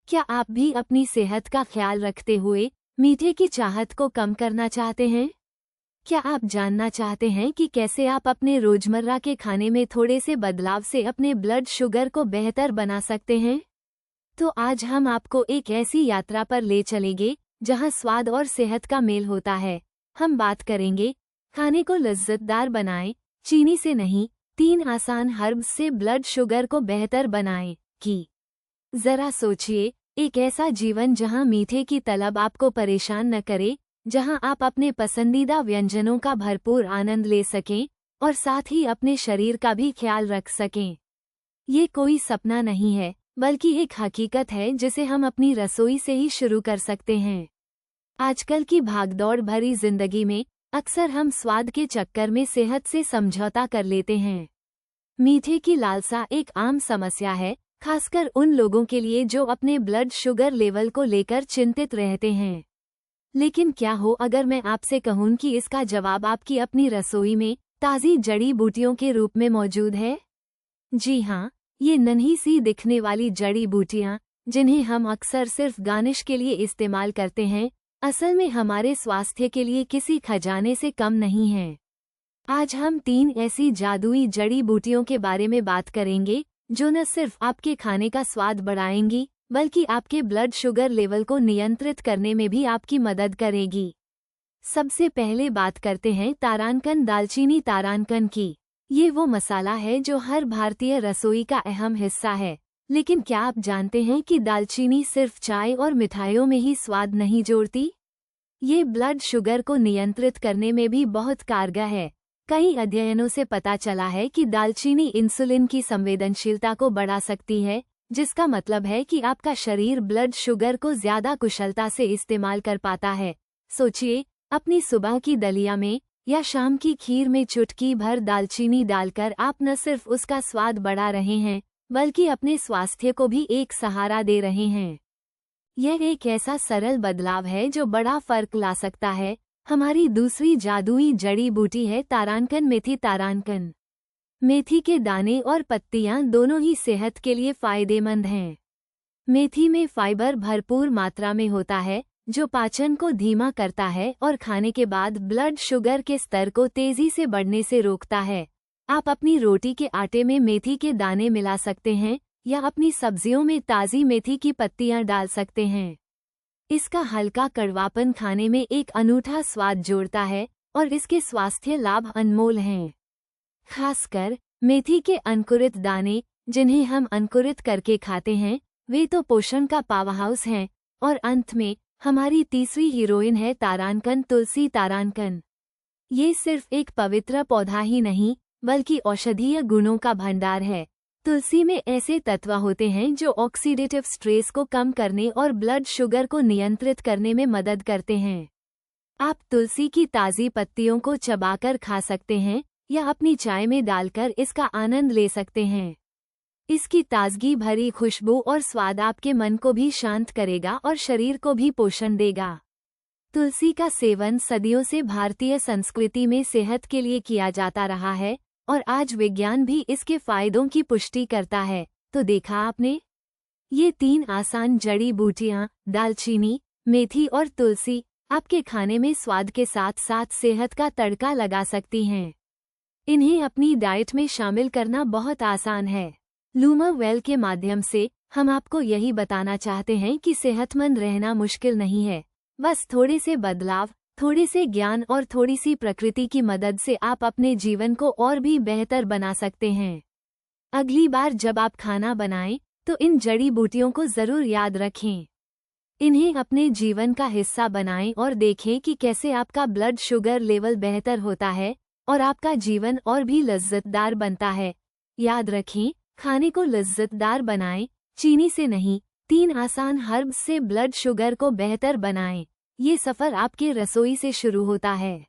क्या आप भी अपनी सेहत का ख्याल रखते हुए मीठे की चाहत को कम करना चाहते हैं? क्या आप जानना चाहते हैं कि कैसे आप अपने रोजमर्रा के खाने में थोड़े से बदलाव से अपने ब्लड शुगर को बेहतर बना सकते हैं? तो आज हम आपको एक ऐसी यात्रा पर ले चलेंगे जहां स्वाद और सेहत का मेल होता है। हम बात करेंगे खाने को लज्जतदार बनाएं, चीनी से नहीं, 3 आसान हर्ब्स से ब्लड शुगर को बेहतर बनाएं कि जरा सोचिए, एक ऐसा जीवन जहां मीठे की तलब आपको परेशान न करे, जहां आप अपने पसंदीदा व्यंजनों का भरपूर आनंद ले सकें और साथ ही अपने शरीर का भी ख्याल रख सकें। ये कोई सपना नहीं है, बल्कि एक हकीकत है जिसे हम अपनी रसोई से ही शुरू कर सकते हैं। आजकल की भागदौड़ भरी जिंदगी में अक्सर हम स्वाद के चक्कर में सेहत से समझौता कर लेते हैं। मीठे की लालसा एक आम समस्या है, खासकर उन लोगों के लिए जो अपने ब्लड शुगर लेवल को लेकर चिंतित रहते हैं। लेकिन क्या हो अगर मैं आपसे कहूं कि इसका जवाब आपकी अपनी रसोई में ताज़ी जड़ी बूटियों के रूप में मौजूद है? जी हाँ, ये नन्ही सी दिखने वाली जड़ी बूटियां, जिन्हें हम अक्सर सिर्फ गार्निश के लिए इस्तेमाल करते हैं, असल में हमारे स्वास्थ्य के लिए किसी खजाने से कम नहीं हैं। आज हम 3 ऐसी जादुई जड़ी बूटियों के बारे में बात करेंगे जो न सिर्फ आपके खाने का स्वाद बढ़ाएंगी, बल्कि आपके ब्लड शुगर लेवल को नियंत्रित करने में भी आपकी मदद करेगी। सबसे पहले बात करते हैं तारांकन दालचीनी तारांकन की। ये वो मसाला है जो हर भारतीय रसोई का अहम हिस्सा है। लेकिन क्या आप जानते हैं कि दालचीनी सिर्फ चाय और मिठाइयों में ही स्वाद नहीं जोड़ती? ये ब्लड शुगर को नियंत्रित करने में भी बहुत कारगर है। कई अध्ययनों से पता चला है कि दालचीनी इंसुलिन की संवेदनशीलता को बढ़ा सकती है, जिसका मतलब है कि आपका शरीर ब्लड शुगर को ज्यादा कुशलता से इस्तेमाल कर पाता है। सोचिए, अपनी सुबह की दलिया में या शाम की खीर में चुटकी भर दालचीनी डालकर आप न सिर्फ उसका स्वाद बढ़ा रहे हैं, बल्कि अपने स्वास्थ्य को भी एक सहारा दे रहे हैं। यह एक ऐसा सरल बदलाव है जो बड़ा फर्क ला सकता है। हमारी दूसरी जादुई जड़ी बूटी है तारांकन मेथी तारांकन। मेथी के दाने और पत्तियां दोनों ही सेहत के लिए फायदेमंद हैं। मेथी में फाइबर भरपूर मात्रा में होता है, जो पाचन को धीमा करता है और खाने के बाद ब्लड शुगर के स्तर को तेजी से बढ़ने से रोकता है। आप अपनी रोटी के आटे में मेथी के दाने मिला सकते हैं या अपनी सब्जियों में ताज़ी मेथी की पत्तियां डाल सकते हैं। इसका हल्का कड़वापन खाने में एक अनूठा स्वाद जोड़ता है और इसके स्वास्थ्य लाभ अनमोल हैं। खासकर मेथी के अंकुरित दाने, जिन्हें हम अंकुरित करके खाते हैं, वे तो पोषण का पावरहाउस हैं। और अंत में हमारी तीसरी हीरोइन है तारांकन तुलसी तारांकन। ये सिर्फ एक पवित्र पौधा ही नहीं, बल्कि औषधीय गुणों का भंडार है। तुलसी में ऐसे तत्व होते हैं जो ऑक्सीडेटिव स्ट्रेस को कम करने और ब्लड शुगर को नियंत्रित करने में मदद करते हैं। आप तुलसी की ताज़ी पत्तियों को चबाकर खा सकते हैं या अपनी चाय में डालकर इसका आनंद ले सकते हैं। इसकी ताजगी भरी खुशबू और स्वाद आपके मन को भी शांत करेगा और शरीर को भी पोषण देगा। तुलसी का सेवन सदियों से भारतीय संस्कृति में सेहत के लिए किया जाता रहा है और आज विज्ञान भी इसके फायदों की पुष्टि करता है। तो देखा आपने, ये 3 आसान जड़ी बूटियां दालचीनी, मेथी और तुलसी आपके खाने में स्वाद के साथ साथ सेहत का तड़का लगा सकती हैं। इन्हें अपनी डाइट में शामिल करना बहुत आसान है। लूमर वेल के माध्यम से हम आपको यही बताना चाहते हैं कि सेहतमंद रहना मुश्किल नहीं है। बस थोड़े से बदलाव, थोड़े से ज्ञान और थोड़ी सी प्रकृति की मदद से आप अपने जीवन को और भी बेहतर बना सकते हैं। अगली बार जब आप खाना बनाएं, तो इन जड़ी बूटियों को जरूर याद रखें। इन्हें अपने जीवन का हिस्सा बनाएं और देखें कि कैसे आपका ब्लड शुगर लेवल बेहतर होता है और आपका जीवन और भी लज्जतदार बनता है। याद रखें, खाने को लज्जतदार बनाएं, चीनी से नहीं, 3 आसान हर्ब्स से ब्लड शुगर को बेहतर बनाएं। ये सफ़र आपके रसोई से शुरू होता है।